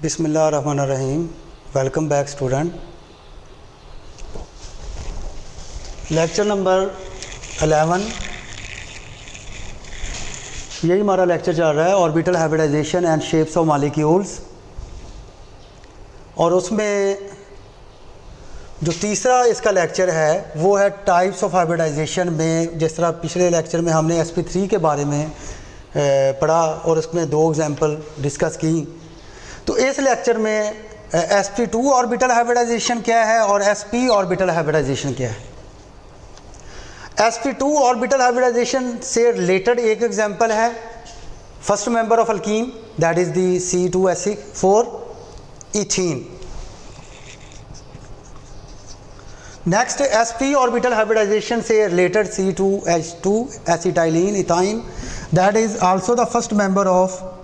बिस्मिल्लाहिर्रहमानिर्रहीम। Welcome back student. Lecture number 11, यही हमारा लेक्चर चल रहा है orbital hybridization and shapes of molecules. और उसमें जो तीसरा इसका लेक्चर है वो है टाइप्स ऑफ हाइब्रिडाइजेशन में। जिस तरह पिछले लेक्चर में हमने sp3 के बारे में पढ़ा और उसमें 2 एग्जांपल डिस्कस की, तो इस लेक्चर में sp2 ऑर्बिटल हाइब्रिडाइजेशन क्या है और sp ऑर्बिटल हाइब्रिडाइजेशन क्या है। sp2 ऑर्बिटल हाइब्रिडाइजेशन से रिलेटेड एक एग्जांपल है first member of alkene, that is the C2H4 ethene. Next sp orbital hybridization से related C2H2 acetylene ethyne, that is also the first member of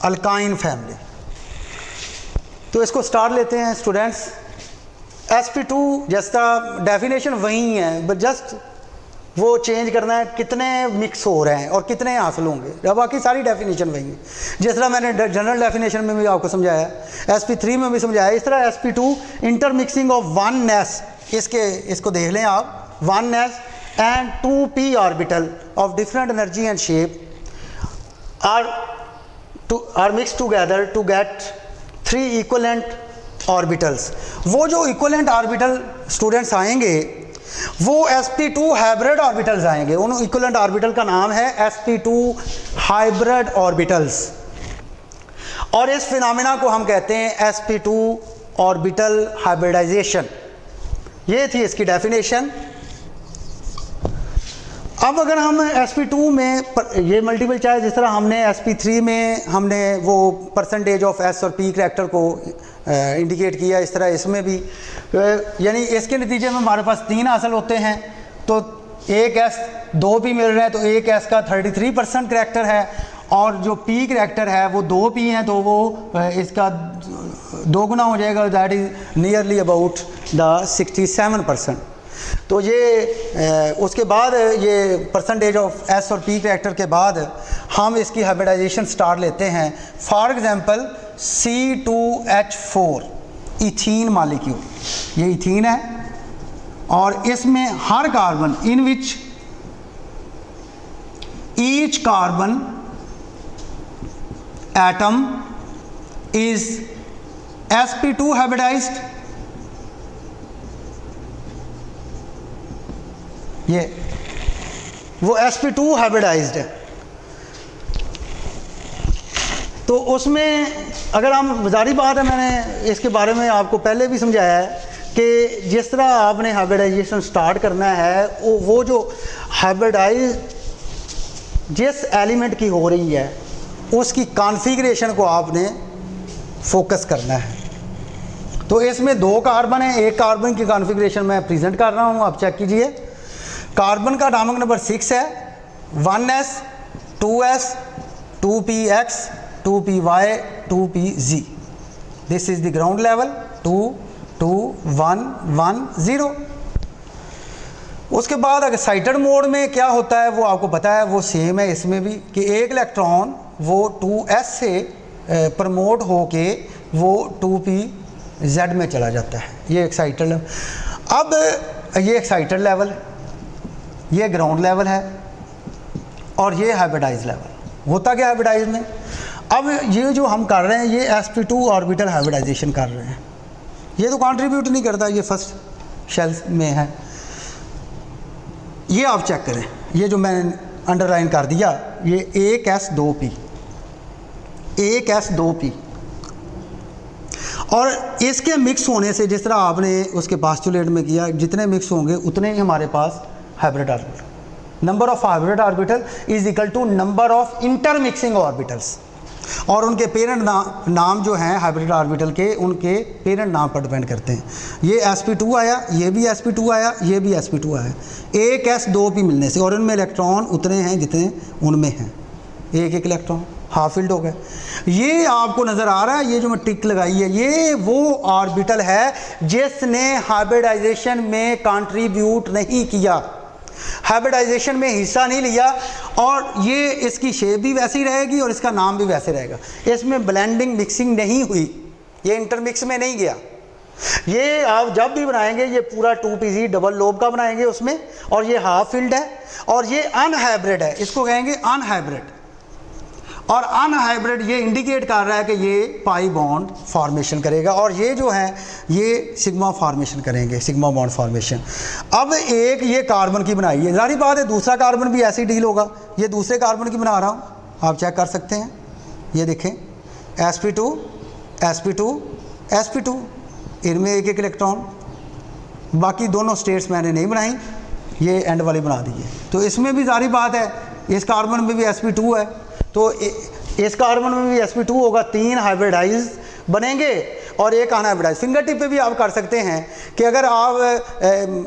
alkyne family. तो इसको start लेते हैं students. sp2 जैसा definition वही है, but just वो change करना है कितने मिक्स हो रहे हैं और कितने हासिल होंगे। बाकी सारी डेफिनेशन वही है। जिस तरह मैंने जनरल डेफिनेशन में भी आपको समझाया, sp3 में भी समझाया, इस तरह sp2 इंटरमिक्सिंग ऑफ 1s, इसको देख लें आप, 1s and 2p orbital of different energy and shape are mixed together to get 3 equivalent orbitals। वो जो equivalent orbital स्टूडेंट्स आएंगे वो sp2 हाइब्रिड ऑर्बिटल्स आएंगे। उन equivalent ऑर्बिटल का नाम है sp2 हाइब्रिड ऑर्बिटल्स, और इस फिनोमेना को हम कहते हैं sp2 ऑर्बिटल हाइब्रिडाइजेशन। ये थी इसकी डेफिनेशन। अब अगर हम sp2 में ये मल्टीपल चार्ज, जिस तरह हमने sp3 में हमने वो परसेंटेज ऑफ s और p करैक्टर को इंडिकेट किया, इस तरह इसमें भी, यानी इसके नतीजे में हमारे पास 3 हासिल होते हैं। तो एक s 2p मिल रहे हैं, तो एक s का 33% करैक्टर है, और जो p करैक्टर है वो 2p हैं, तो वो इसका 2 गुना हो जाएगा, that is nearly about the 67%। तो ये उसके बाद ये परसेंटेज ऑफ s और p करैक्टर के बाद हम इसकी हाइब्रिडाइजेशन स्टार्ट लेते हैं। For example C2H4 ethene molecule, ये इथीन है, और इसमें हर carbon in which each carbon atom is sp2 hybridized. ये वो sp2 हाइब्रिडाइज्ड है। तो उसमें अगर हम, जारी बात है, मैंने इसके बारे में आपको पहले भी समझाया है कि जिस तरह आपने हाइब्रिडाइजेशन स्टार्ट करना है, वो जो हाइब्रिडाइज जिस एलिमेंट की हो रही है उसकी कॉन्फ़िगरेशन को आपने फोकस करना है। तो इसमें 2 कार्बन है, एक कार्बन की कॉन्फ़िगरेशन मैं प्रेजेंट कर रहा हूँ, आप चेक कीजिए। कार्बन का एटॉमिक नंबर 6 है, 1s 2s 2px 2py 2pz। This is the ground level 2 2 1 1 0। उसके बाद एक्साइटेड मोड में क्या होता है वो आपको पता है, वो सेम है इसमें भी, कि एक इलेक्ट्रॉन वो 2s से प्रमोट होके वो 2pz में चला जाता है। ये एक्साइटेड। अब ये एक्साइटेड लेवल है, ये ग्राउंड लेवल है, और ये हाइब्रिडाइज लेवल। होता क्या हाइब्रिडाइज में, अब ये जो हम कर रहे हैं ये sp2 ऑर्बिटल हाइब्रिडाइजेशन कर रहे हैं। ये तो कंट्रीब्यूट नहीं करता, ये फर्स्ट शेल में है। ये आप चेक करें, ये जो मैंने अंडरलाइन कर दिया, ये 1s2p 1s2p, और इसके मिक्स होने से, जिस तरह आपने उसके पास्टुलेट में किया, जितने मिक्स होंगे उतने ही हमारे पास hybrid orbital. Number of hybrid orbital is equal to number of intermixing orbitals, और उनके पेरेंट नाम जो हैं हाइब्रिड ऑर्बिटल के, उनके पेरेंट नाम पर डिपेंड करते हैं। ये sp2 आया, ये भी sp2 आया, ये भी sp2 आया, एक s2p मिलने से, और उनमें इलेक्ट्रॉन उतने हैं जितने उनमें हैं, एक एक इलेक्ट्रॉन हाफ फिल्ड हो गए। ये आपको नज़र आ रहा है, ये जो मैं टिक लगाई है, ये वो ऑर्बिटल है जिसने हाइब्रिडाइजेशन में कंट्रीब्यूट नहीं किया। हाइब्रिडाइजेशन में हिस्सा नहीं लिया, और ये इसकी शेप भी वैसी रहेगी और इसका नाम भी वैसे रहेगा। इसमें ब्लेंडिंग मिक्सिंग नहीं हुई, ये इंटरमिक्स में नहीं गया। ये आप जब भी बनाएंगे ये पूरा 2PZ डबल लोब का बनाएंगे उसमें, और ये हाफ फील्ड है, और ये अनहाइब्रिड है, इसको कहेंगे अनहाइब्रिड। और अनहाइब्रिड ये इंडिकेट कर रहा है कि ये पाई बॉन्ड फॉर्मेशन करेगा, और ये जो है ये सिग्मा फॉर्मेशन करेंगे, सिग्मा बॉन्ड फॉर्मेशन। अब एक ये कार्बन की बनाई है, जारी बात है दूसरा कार्बन भी ऐसे ही डील होगा। ये दूसरे कार्बन की बना रहा हूँ, आप चेक कर सकते हैं, ये देखें sp2 sp2 sp2, इनमें एक एक इलेक्ट्रॉन, बाकी दोनों स्टेट्स मैंने नहीं बनाई, ये एंड वाली बना दी है। तो इसमें भी जारी बात है, इस कार्बन में भी sp2 है, तो इस कार्बन में भी sp2 होगा, 3 हाइब्रिडाइज बनेंगे और एक अनहाइब्रिडाइज। फिंगर टिप पे भी आप कर सकते हैं कि अगर आप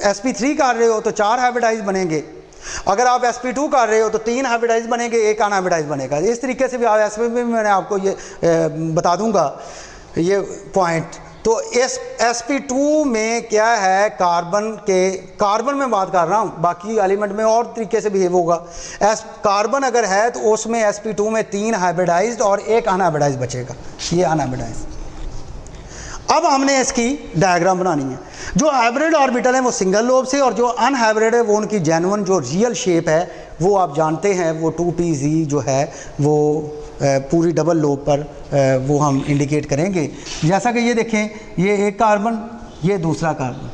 sp3 कर रहे हो तो 4 हाइब्रिडाइज बनेंगे, अगर आप sp2 कर रहे हो तो 3 हाइब्रिडाइज बनेंगे, एक अनहाइब्रिडाइज बनेगा। इस तरीके से भी आप sp में मैंने आपको ये बता दूंगा ये पॉइंट। तो इस sp2 में क्या है, कार्बन में बात कर रहा हूँ, बाकी एलिमेंट में और तरीके से बिहेव होगा। कार्बन अगर है तो उसमें sp2 में 3 हाइब्रिडाइज्ड और एक अनहाइब्रिडाइज बचेगा, ये अनहाइब्रिडाइज। अब हमने इसकी डायग्राम बनानी है। जो हाइब्रिड ऑर्बिटल है वो सिंगल लोब से, और जो अनहाइब्रिड है वो उनकी जेन्युइन जो रियल शेप है वो आप जानते हैं, वो 2PZ जो है वो पूरी डबल लोब पर वो हम इंडिकेट करेंगे। जैसा कि ये देखें, ये एक कार्बन, ये दूसरा कार्बन,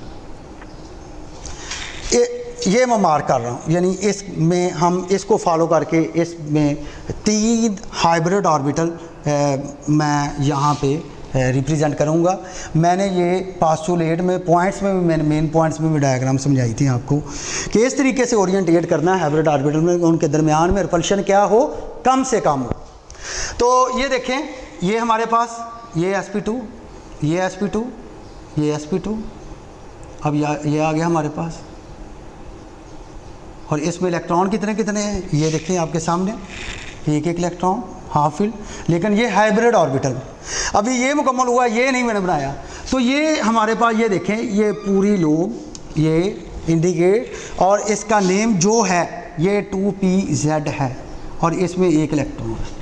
ये मैं मार्क कर रहा हूँ, यानी इसमें हम इसको फॉलो करके इसमें 3 हाइब्रिड ऑर्बिटल मैं यहाँ पे रिप्रेजेंट करूँगा। मैंने ये पास्टुलेट में पॉइंट्स में भी, मैंने मेन पॉइंट्स में भी डायग्राम समझाई थी आपको कि इस तरीके से ओरिएंटेट करना है हाइब्रिड ऑर्बिटल में, उनके दरमियान में रिपल्शन क्या हो, कम से कम हो। तो ये देखें, ये हमारे पास ये sp2, ये sp2, ये sp2, अब ये आ गया हमारे पास, और इसमें इलेक्ट्रॉन कितने कितने हैं ये देखें आपके सामने, एक एक इलेक्ट्रॉन, हाफ फील्ड, लेकिन ये हाइब्रिड ऑर्बिटल। अभी ये मुकम्मल हुआ, ये नहीं मैंने बनाया। तो ये हमारे पास ये देखें, ये पूरी लोब, ये इंडिकेट, और इसका नेम जो है ये 2PZ है, और इसमें एक इलेक्ट्रॉन है।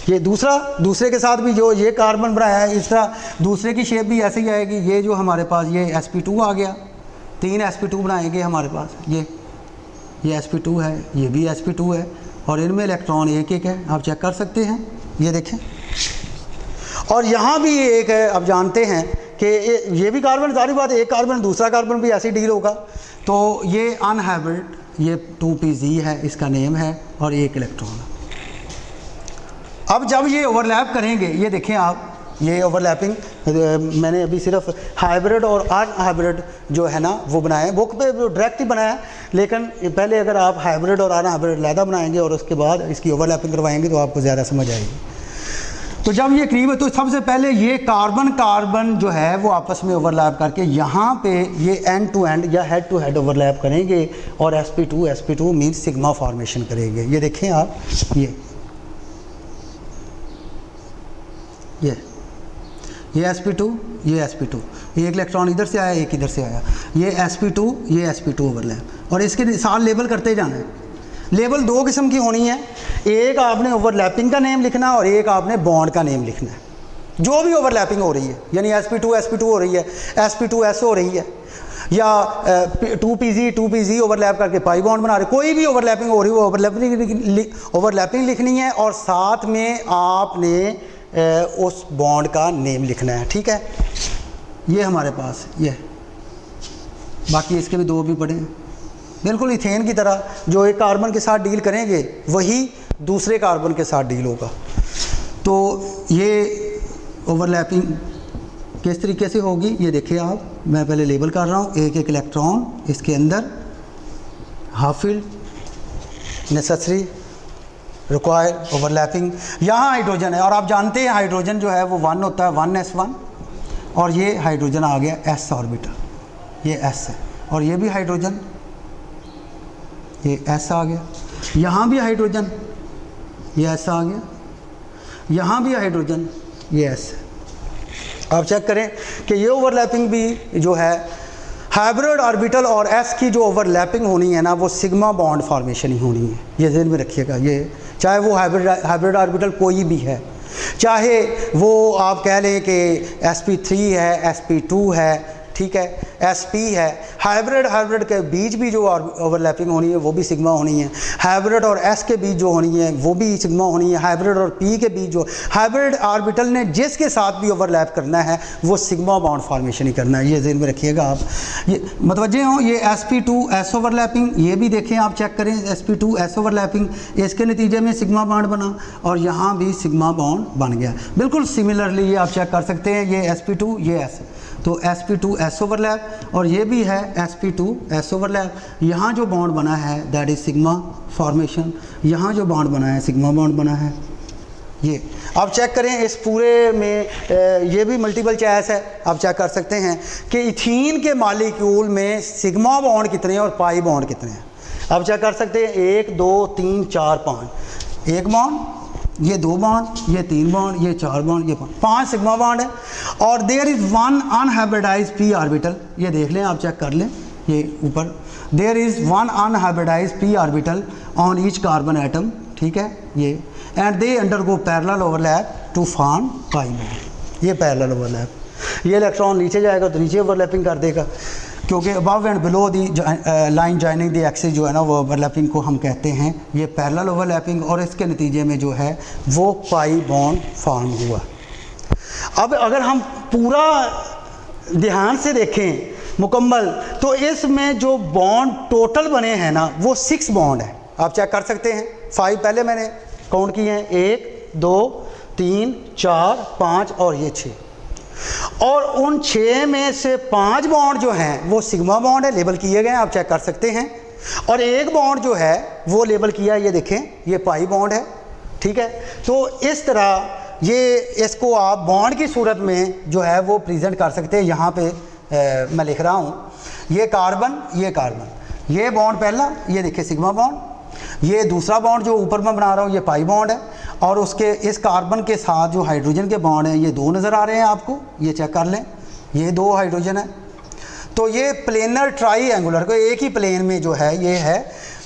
ये दूसरे के साथ भी जो ये कार्बन बनाया है, इस तरह दूसरे की शेप भी ऐसे ही आएगी। ये जो हमारे पास ये sp2 आ गया, 3 sp2 बनाएंगे हमारे पास, ये sp2 है, ये भी sp2 है, और इनमें इलेक्ट्रॉन एक एक है, आप चेक कर सकते हैं, ये देखें। और यहाँ भी एक है, आप जानते हैं कि ये भी कार्बन, सारी बात एक कार्बन दूसरा कार्बन भी ऐसे डील होगा। तो ये अनहाइब्रिड, ये 2PZ है, इसका नेम है, और एक इलेक्ट्रॉन है। अब जब ये ओवरलैप करेंगे, ये देखें आप, ये ओवरलैपिंग मैंने अभी सिर्फ हाइब्रिड और अनहाइब्रिड जो है ना वो बनाए, बुक पे डायरेक्ट ही बनाया, लेकिन पहले अगर आप हाइब्रिड और अनहाइब्रिड अलहदा बनाएंगे और उसके बाद इसकी ओवरलैपिंग करवाएंगे तो आपको ज़्यादा समझ आएगी। तो जब ये करीब है तो सबसे पहले ये कार्बन जो है वो आपस में ओवरलैप करके यहाँ पे ये एंड टू एंड या हेड टू हेड ओवरलैप करेंगे, और sp2 मीन्स सिग्मा फॉर्मेशन करेंगे। ये देखें आप, ये sp2, ये sp2, एक इलेक्ट्रॉन इधर से आया, एक इधर से आया, ये sp2, ये sp2 ओवरलैप, और इसके साथ लेबल करते जाना है। लेबल 2 किस्म की होनी है, एक आपने ओवरलैपिंग का नेम लिखना और एक आपने बॉन्ड का नेम लिखना है। जो भी ओवरलैपिंग हो रही है, यानी sp2 हो रही है, sp2s हो रही है, या 2PZ ओवरलैप करके पाई बॉन्ड बना रहे, कोई भी ओवरलैपिंग हो रही है, ओवरलैपिंग लिखनी है, और साथ में आपने उस बॉन्ड का नेम लिखना है, ठीक है। ये हमारे पास ये, बाकी इसके भी 2 भी पड़े हैं, बिल्कुल इथेन की तरह, जो एक कार्बन के साथ डील करेंगे वही दूसरे कार्बन के साथ डील होगा। तो ये ओवरलैपिंग किस तरीके से होगी ये देखिए आप, मैं पहले लेबल कर रहा हूँ, एक एक इलेक्ट्रॉन इसके अंदर, half field, necessary, required, overlapping. यहाँ हाइड्रोजन है, और आप जानते हैं हाइड्रोजन जो है वो 1 होता है, 1s1, और ये हाइड्रोजन आ गया s ऑर्बिटल, ये s है, और ये भी हाइड्रोजन, ये s आ गया, यहाँ भी हाइड्रोजन, ये s आ गया, यहाँ भी हाइड्रोजन, ये s है। आप चेक करें कि ये ओवरलैपिंग भी जो है हाइब्रिड ऑर्बिटल और एस की जो ओवरलैपिंग होनी है ना, वो सिग्मा बॉन्ड फॉर्मेशन ही होनी है, ये ध्यान में रखिएगा। ये चाहे वो हाइब्रिड ऑर्बिटल कोई भी है, चाहे वो आप कह लें कि sp3 है, sp2 है, ठीक है, sp है, हाइब्रिड के बीच भी जो ओवरलैपिंग होनी है वो भी सिग्मा होनी है, हाइब्रिड और s के बीच जो होनी है वो भी सिग्मा होनी है, हाइब्रिड और p के बीच जो हाइब्रिड ऑर्बिटल ने जिसके साथ भी ओवरलैप करना है वो सिग्मा बॉन्ड फॉर्मेशन ही करना है, ये ज़हन में रखिएगा आप। ये मतवज्जे हों, ये sp2 s ओवरलैपिंग, ये भी देखें आप, चेक करें sp2 s ओवरलैपिंग, इसके नतीजे में सिग्मा बॉन्ड बना और यहाँ भी सिग्मा बॉन्ड बन गया। बिल्कुल सिमिलरली ये आप चेक कर सकते हैं, ये sp2 ये s, तो sp2 s ओवरलैप और ये भी है sp2 s ओवरलैप। यहाँ जो बॉन्ड बना है दैट इज़ सिग्मा फॉर्मेशन, यहाँ जो बॉन्ड बना है सिग्मा बॉन्ड बना है। ये आप चेक करें इस पूरे में, ये भी मल्टीपल चॉइस है, आप चेक कर सकते हैं कि इथीन के मॉलिक्यूल में सिग्मा बॉन्ड कितने हैं और पाई बॉन्ड कितने हैं। आप चेक कर सकते हैं 1 2 3 4 5, एक बॉन्ड, ये 2 बॉन्ड, ये 3 बॉन्ड, ये 4 बॉन्ड, ये 5 सिग्मा बॉन्ड है। और there is 1 unhybridized p orbital, ये देख लें आप, चेक कर लें, ये ऊपर there is 1 unhybridized p orbital on each carbon atom, ठीक है, ये and they undergo parallel overlap to form pi bond, ये पैरेलल ओवरलैप। ये इलेक्ट्रॉन नीचे जाएगा तो नीचे ओवरलैपिंग कर देगा, क्योंकि above and below the line joining the axis जो है ना, वो ओवरलैपिंग को हम कहते हैं ये पैरेलल ओवरलैपिंग, और इसके नतीजे में जो है वो पाई बॉन्ड फॉर्म हुआ। अब अगर हम पूरा ध्यान से देखें मुकम्मल, तो इसमें जो बॉन्ड टोटल बने हैं ना वो 6 बॉन्ड है, आप चेक कर सकते हैं। 5 पहले मैंने काउंट किए हैं, 1 2 3 4 5 और ये 6, और उन 6 में से 5 बॉन्ड जो हैं वो सिग्मा बॉन्ड है, लेबल किए गए हैं, आप चेक कर सकते हैं। और एक बॉन्ड जो है वो लेबल किया, ये देखें, ये पाई बॉन्ड है, ठीक है। तो इस तरह ये इसको आप बॉन्ड की सूरत में जो है वो प्रेजेंट कर सकते हैं। यहाँ पे मैं लिख रहा हूँ, ये कार्बन, ये कार्बन, ये बॉन्ड पहला, ये देखिए सिग्मा बॉन्ड, ये दूसरा बॉन्ड जो ऊपर मैं बना रहा हूँ ये पाई बॉन्ड है, और उसके इस कार्बन के साथ जो हाइड्रोजन के बॉन्ड हैं ये 2 नज़र आ रहे हैं आपको, ये चेक कर लें, ये 2 हाइड्रोजन है। तो ये प्लेनर ट्राई एंगुलर, को एक ही प्लेन में जो है ये है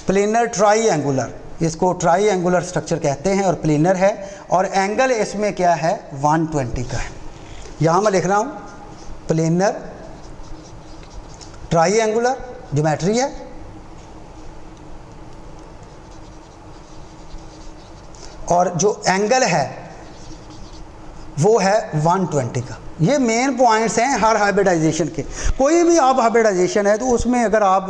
प्लेनर ट्राई एंगुलर, इसको ट्राई एंगुलर स्ट्रक्चर कहते हैं और प्लेनर है, और एंगल इसमें क्या है 120 का है। यहाँ मैं लिख रहा हूँ प्लेनर ट्राई एंगुलर ज्योमेट्री है, और जो एंगल है वो है 120 का। ये मेन पॉइंट्स हैं हर हाइब्रिडाइजेशन के। कोई भी आप हाइब्रिडाइजेशन है तो उसमें अगर आप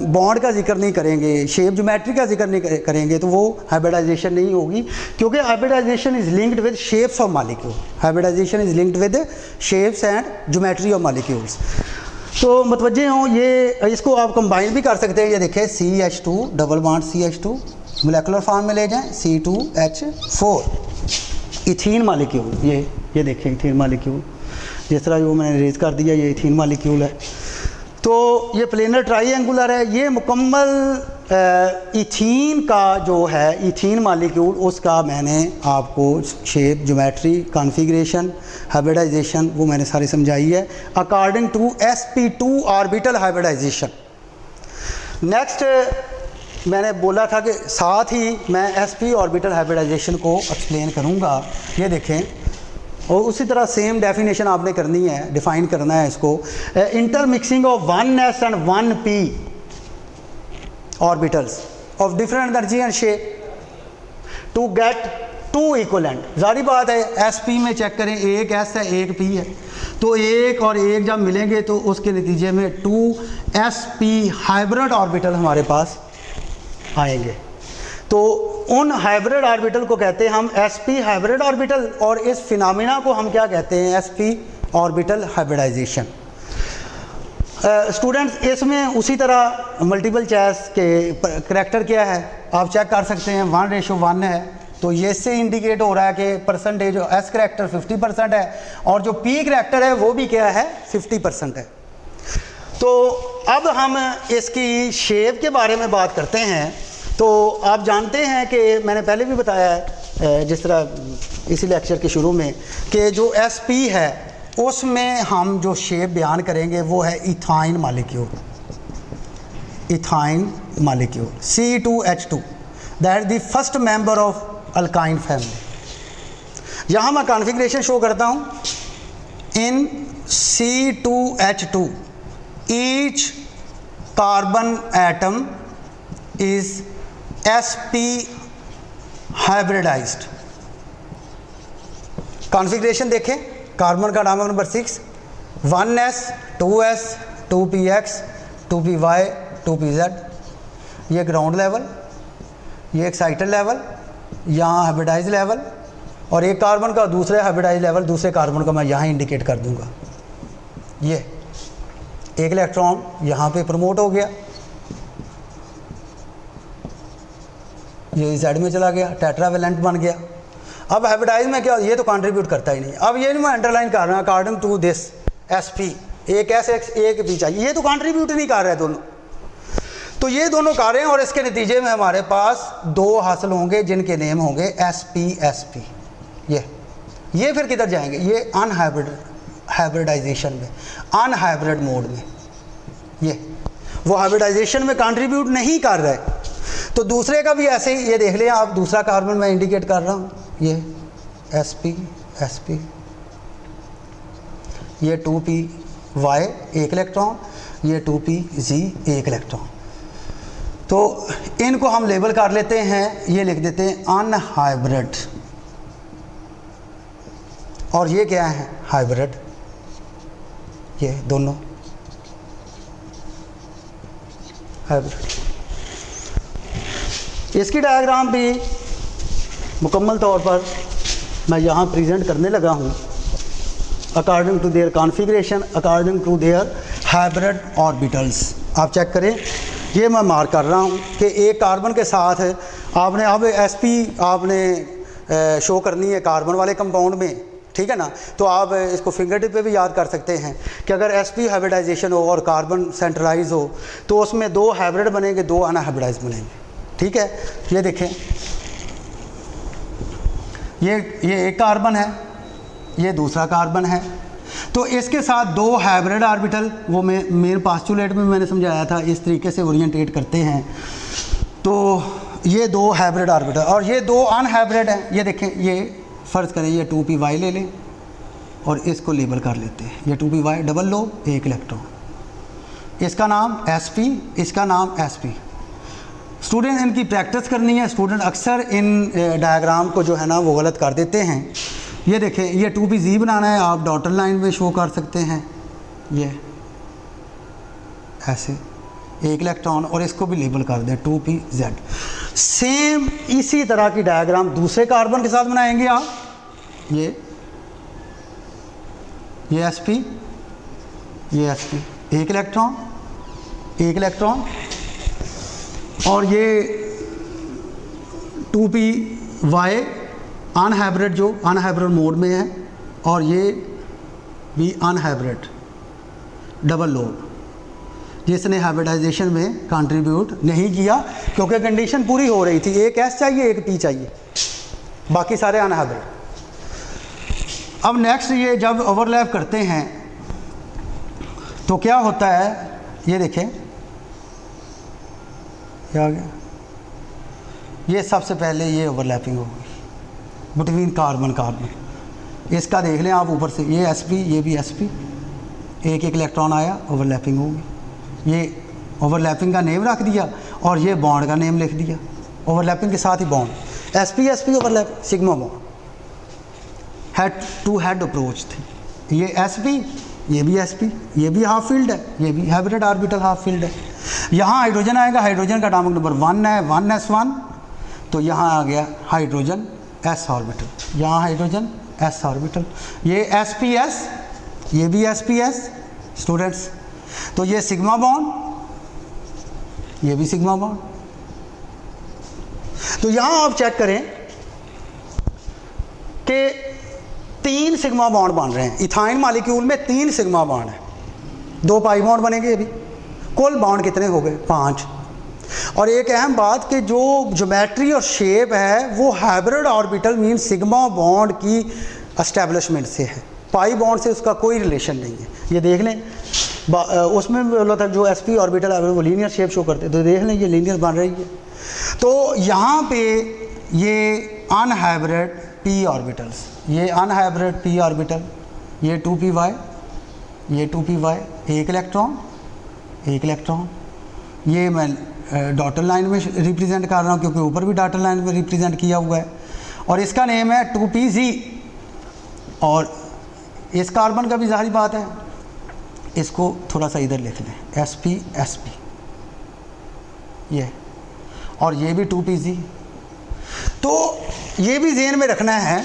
बॉन्ड का जिक्र नहीं करेंगे, शेप ज्योमेट्री का जिक्र नहीं करेंगे तो वो हाइब्रिडाइजेशन नहीं होगी, क्योंकि hybridization is linked with shapes of molecule, hybridization is linked with shapes and geometry of molecules. तो मुतवज्जे हों, ये इसको आप कंबाइन भी कर सकते हैं। ये देखें CH2 double bond CH2 molecular form में ले जाएं C2H4 इथीन मालिक्यूल, ये देखें इथीन मालिक्यूल, जिस तरह वो मैंने रेज कर दिया, ये इथीन मालिक्यूल है। तो ये प्लेनर ट्राईएंगुलर है, ये मुकम्मल इथीन का जो है इथीन मालिक्यूल, उसका मैंने आपको शेप ज्योमेट्री कॉन्फ़िगरेशन हाइब्रिडाइजेशन वो मैंने सारी समझाई है according to sp2 orbital hybridization. Next मैंने बोला था कि साथ ही मैं sp ऑर्बिटल हाइब्रिडाइजेशन को एक्सप्लेन करूंगा। ये देखें, और उसी तरह सेम डेफिनेशन आपने करनी है, डिफ़ाइन करना है इसको। Intermixing of 1s and 1p orbitals of different energy and shape to get 2 equivalent. जारी बात है sp में चेक करें, एक s है एक p है, तो एक और एक जब मिलेंगे तो उसके नतीजे में 2sp हाइब्रिड ऑर्बिटल हमारे पास आएंगे। तो उन हाइब्रिड ऑर्बिटल को कहते हैं हम sp हाइब्रिड ऑर्बिटल, और इस फिनोमेना को हम क्या कहते हैं sp ऑर्बिटल हाइब्रिडाइजेशन। स्टूडेंट्स, इसमें उसी तरह मल्टीपल चॉइस के करैक्टर क्या है आप चेक कर सकते हैं। 1:1 है, तो ये से इंडिकेट हो रहा है कि परसेंटेज s करैक्टर 50% है, और जो p करैक्टर है वो भी क्या है 50% है। तो अब हम इसकी शेप के बारे में बात करते हैं। तो आप जानते हैं कि मैंने पहले भी बताया है जिस तरह इसी लेक्चर के शुरू में कि जो sp है उसमें हम जो शेप बयान करेंगे वो है ethyne molecule, ethyne molecule C2H2, that the first member of alkyne family. यहाँ मैं कॉन्फ़िगरेशन शो करता हूँ। In C2H2 each carbon atom is sp hybridized. Configuration देखें, कार्बन का diamond number 6, 1s 2s 2px 2py 2pz, ये ground level, ये excited level, यहाँ hybridize level, और एक कार्बन का दूसरे हाइब्रिडाइज लेवल दूसरे कार्बन का मैं यहाँ इंडिकेट कर दूंगा। ये एक इलेक्ट्रॉन यहाँ पे प्रमोट हो गया, ये Z में चला गया, टेट्रावेलेंट बन गया। अब हाइब्रिडाइज में क्या, ये तो कंट्रीब्यूट करता ही नहीं। अब ये मैं अंडरलाइन कर रहा हूँ अकॉर्डिंग टू दिस sp, एक S एक भी चाहिए, ये तो कंट्रीब्यूट नहीं कर रहे दोनों, तो ये दोनों कर रहे हैं और इसके नतीजे में हमारे पास दो हासिल होंगे जिनके नेम होंगे sp। ये फिर किधर जाएंगे, ये हाइब्रिडाइजेशन में, अनहाइब्रिड मोड में, ये वो हाइब्रिडाइजेशन में कंट्रीब्यूट नहीं कर रहे। तो दूसरे का भी ऐसे ही, ये देख लें आप, दूसरा कार्बन मैं इंडिकेट कर रहा हूँ, ये sp, ये 2py एक इलेक्ट्रॉन, ये 2pz एक इलेक्ट्रॉन। तो इनको हम लेबल कर लेते हैं, ये लिख देते हैं अनहाइब्रिड, और ये क्या है, हाइब्रिड, ये दोनों हाइब्रिड। इसकी डायग्राम भी मुकम्मल तौर पर मैं यहाँ प्रेजेंट करने लगा हूँ according to their configuration, according to their hybrid orbitals. आप चेक करें, ये मैं मार्क कर रहा हूँ कि एक कार्बन के साथ आपने अब sp आपने शो करनी है कार्बन वाले कंपाउंड में, ठीक है ना। तो आप इसको फिंगर टिप पे भी याद कर सकते हैं कि अगर sp हाइब्रिडाइजेशन हो और कार्बन सेंट्रलाइज हो तो उसमें दो हाइब्रिड बनेंगे, दो अनहाइब्रिडाइज बनेंगे, ठीक है। ये देखें, ये एक कार्बन है, ये दूसरा कार्बन है, तो इसके साथ दो हाइब्रिड ऑर्बिटल, वो मेन पास्टुलेट में मैंने समझाया था, इस तरीके से ओरिएंटेट करते हैं। तो ये दो हाइब्रिड ऑर्बिटल और ये दो अनहाइब्रिड हैं। ये देखें, ये फ़र्ज़ करें ये 2py ले लें और इसको लेबल कर लेते हैं, ये 2py डबल लो एक इलेक्ट्रॉन, इसका नाम sp, इसका नाम sp। स्टूडेंट इनकी प्रैक्टिस करनी है। स्टूडेंट अक्सर इन डायग्राम को जो है ना वो गलत कर देते हैं। ये देखें, ये 2pz बनाना है, आप डॉटर लाइन में शो कर सकते हैं, ये ऐसे एक इलेक्ट्रॉन, और इसको भी लेबल कर दें 2pz। सेम इसी तरह की डायग्राम दूसरे कार्बन के साथ बनाएंगे आप, ये sp, ये sp, एक इलेक्ट्रॉन, और ये 2py अनहाइब्रिड, जो अनहाइब्रिड मोड में है, और ये भी अनहाइब्रिड डबल लो, जिसने हाइब्रिडाइजेशन में कंट्रीब्यूट नहीं किया क्योंकि कंडीशन पूरी हो रही थी, एक S चाहिए एक P चाहिए, बाकी सारे अनहाइब्रिड। अब नेक्स्ट, ये जब ओवरलैप करते हैं तो क्या होता है, ये देखें, क्या आ गया, ये सबसे पहले ये ओवरलैपिंग होगी बिटवीन कार्बन, इसका देख लें आप ऊपर से, ये sp, ये भी sp, एक इलेक्ट्रॉन आया, ओवरलैपिंग होगी। ये ओवरलैपिंग का नेम रख दिया और ये बॉन्ड का नेम लिख दिया, ओवरलैपिंग के साथ ही bond, sp overlap, sigma bond, head to head approach थी। ये sp, ये भी sp, ये भी हाफ फील्ड है, ये भी हाइब्रिड ऑर्बिटल हाफ फील्ड है। यहाँ हाइड्रोजन आएगा, हाइड्रोजन का एटॉमिक नंबर 1 है, 1s1, तो यहाँ आ गया हाइड्रोजन s ऑर्बिटल, यहाँ हाइड्रोजन s ऑर्बिटल, ये sps, ये भी sps स्टूडेंट्स। तो ये सिग्मा बॉन्ड, ये भी सिग्मा बॉन्ड। तो यहाँ आप चेक करें कि 3 सिग्मा बॉन्ड बन रहे हैं इथाइन मॉलिक्यूल में, 3 सिग्मा बॉन्ड है, 2 पाई बॉन्ड बनेंगे अभी। कुल बॉन्ड कितने हो गए, 5। और एक अहम बात कि जो ज्योमेट्री और शेप है वो hybrid orbital mean sigma bond की एस्टेब्लिशमेंट से है। पाई बॉन्ड से उसका कोई रिलेशन नहीं है। ये देख लें, उसमें भी बोला था जो sp ऑर्बिटल है वो लीनियर शेप शो करते, तो देख लें ये लीनियर बन रही है। तो यहाँ पे ये अनहाइब्रिड p ऑर्बिटल्स, ये अनहाइब्रिड p ऑर्बिटल, ये 2py, ये 2py, एक इलेक्ट्रॉन, ये मैं डॉटर लाइन में रिप्रेजेंट कर रहा हूँ क्योंकि ऊपर भी डॉटर लाइन में रिप्रेजेंट किया हुआ है, और इसका नेम है 2pz। और इस कार्बन का भी ज़ाहिर बात है, इसको थोड़ा सा इधर लिख लें, sp ये, और ये भी 2pz। तो ये भी ज़हन में रखना है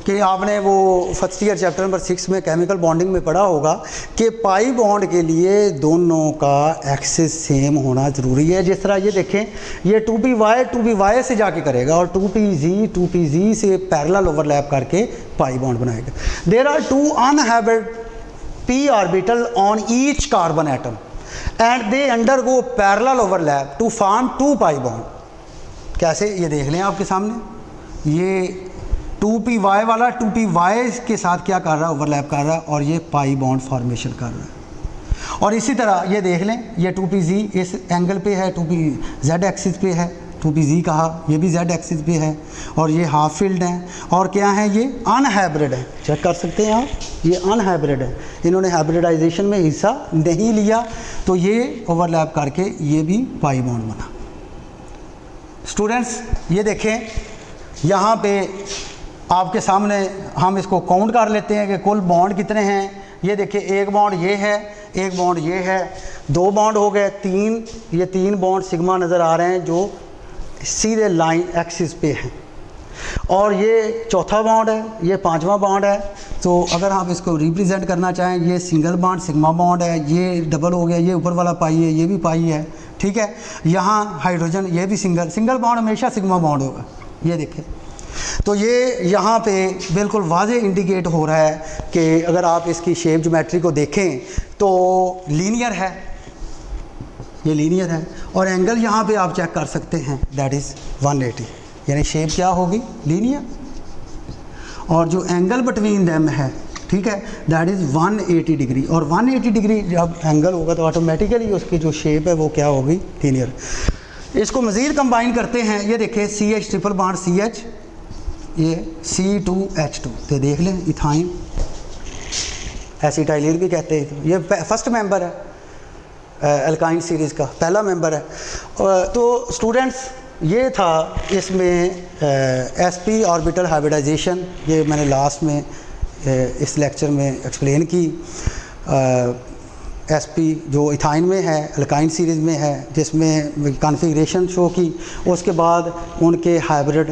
कि आपने वो फर्स्ट ईयर चैप्टर नंबर 6 में केमिकल बॉन्डिंग में पढ़ा होगा कि पाई बॉन्ड के लिए दोनों का एक्सिस सेम होना ज़रूरी है। जिस तरह ये देखें, ये 2py से जाके करेगा और 2pz से पैरेलल ओवरलैप करके पाई बॉन्ड बनाएगा। There are 2 unhybrid p orbital on each carbon atom and they undergo parallel overlap to form 2 pi bond. कैसे, ये देख लें आपके सामने, ये 2py वाला 2py के साथ क्या कर रहा है, ओवरलैप कर रहा है, और ये पाई बॉन्ड फॉर्मेशन कर रहा है। और इसी तरह ये देख लें, ये 2pz इस एंगल पे है, 2pz एक्सिस पे है, 2pz कहा, ये भी z एक्सिस पे है, और ये हाफ फील्ड है, और क्या है, ये अनहाइब्रिड है। चेक कर सकते हैं आप, ये अनहाइब्रिड है, इन्होंने हाइब्रिडाइजेशन में हिस्सा नहीं लिया, तो ये ओवरलैप करके ये भी पाई बॉन्ड बना। स्टूडेंट्स ये देखें, यहाँ पे आपके सामने हम इसको काउंट कर लेते हैं कि कुल बॉन्ड कितने हैं। ये देखिए, एक बॉन्ड ये है, एक बॉन्ड ये है, 2 बॉन्ड हो गए, 3, ये 3 बॉन्ड सिग्मा नज़र आ रहे हैं जो सीधे लाइन एक्सिस पे हैं, और ये चौथा बॉन्ड है, ये 5वां बॉन्ड है। तो अगर आप इसको रिप्रेजेंट करना चाहें, ये सिंगल बॉन्ड सिग्मा बॉन्ड है, ये डबल हो गया, ये ऊपर वाला पाई है, ये भी पाई है, ठीक है। यहाँ हाइड्रोजन, ये भी सिंगल बॉन्ड हमेशा सिग्मा बॉन्ड होगा, ये देखें। तो ये यहाँ पे बिल्कुल वाज़े इंडिकेट हो रहा है कि अगर आप इसकी शेप ज्योमेट्री को देखें तो लीनियर है, ये लीनियर है, और एंगल यहाँ पे आप चेक कर सकते हैं, दैट इज़ 180, यानी शेप क्या होगी, लीनियर, और जो एंगल बिटवीन देम है, ठीक है, दैट इज़ 180 डिग्री। और 180 डिग्री जब एंगल होगा तो ऑटोमेटिकली उसकी जो शेप है वो क्या होगी, लीनियर। इसको मज़ीद कंबाइन करते हैं, ये देखें, CH ट्रिपल बॉन्ड CH, ये C2H2, तो देख लें, इथाइन एसिटाइलिन भी कहते हैं, ये फर्स्ट मेंबर है अल्काइन सीरीज़ का, पहला मेंबर है। तो स्टूडेंट्स ये था इसमें sp ऑर्बिटल हाइब्रिडाइजेशन, ये मैंने लास्ट में इस लेक्चर में एक्सप्लेन की। sp जो इथाइन में है, अल्काइन सीरीज़ में है, जिसमें कॉन्फ़िगरेशन शो की, उसके बाद उनके हाइब्रिड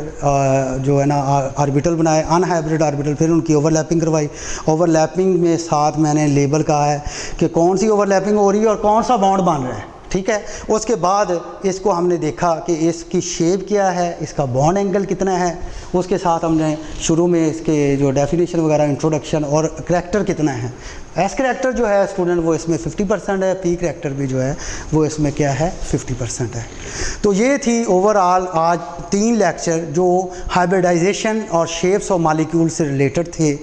जो है ना ऑर्बिटल बनाए, अनहाइब्रिड ऑर्बिटल, फिर उनकी ओवरलैपिंग करवाई। ओवरलैपिंग में साथ मैंने लेबल कहा है कि कौन सी ओवरलैपिंग हो रही है और कौन सा बॉन्ड बन रहा है, ठीक है। उसके बाद इसको हमने देखा कि इसकी शेप क्या है, इसका बॉन्ड एंगल कितना है, उसके साथ हमने शुरू में इसके जो डेफिनेशन वगैरह, इंट्रोडक्शन, और करैक्टर कितना है। एस करैक्टर जो है स्टूडेंट वो इसमें 50% है, पी करैक्टर भी जो है वो इसमें क्या है, 50% है। तो ये थी ओवरऑल आज 3 लेक्चर जो हाइब्रिडाइजेशन और शेप्स ऑफ मॉलिक्यूल से रिलेटेड थे,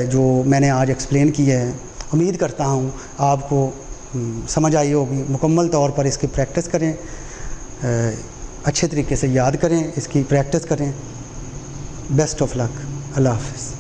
जो मैंने आज एक्सप्लेन किए हैं। उम्मीद करता हूँ आपको समझ आई होगी। मुकम्मल तौर पर इसकी प्रैक्टिस करें, अच्छे तरीके से याद करें, इसकी प्रैक्टिस करें। Best of luck. अल्लाह हाफ़िज़।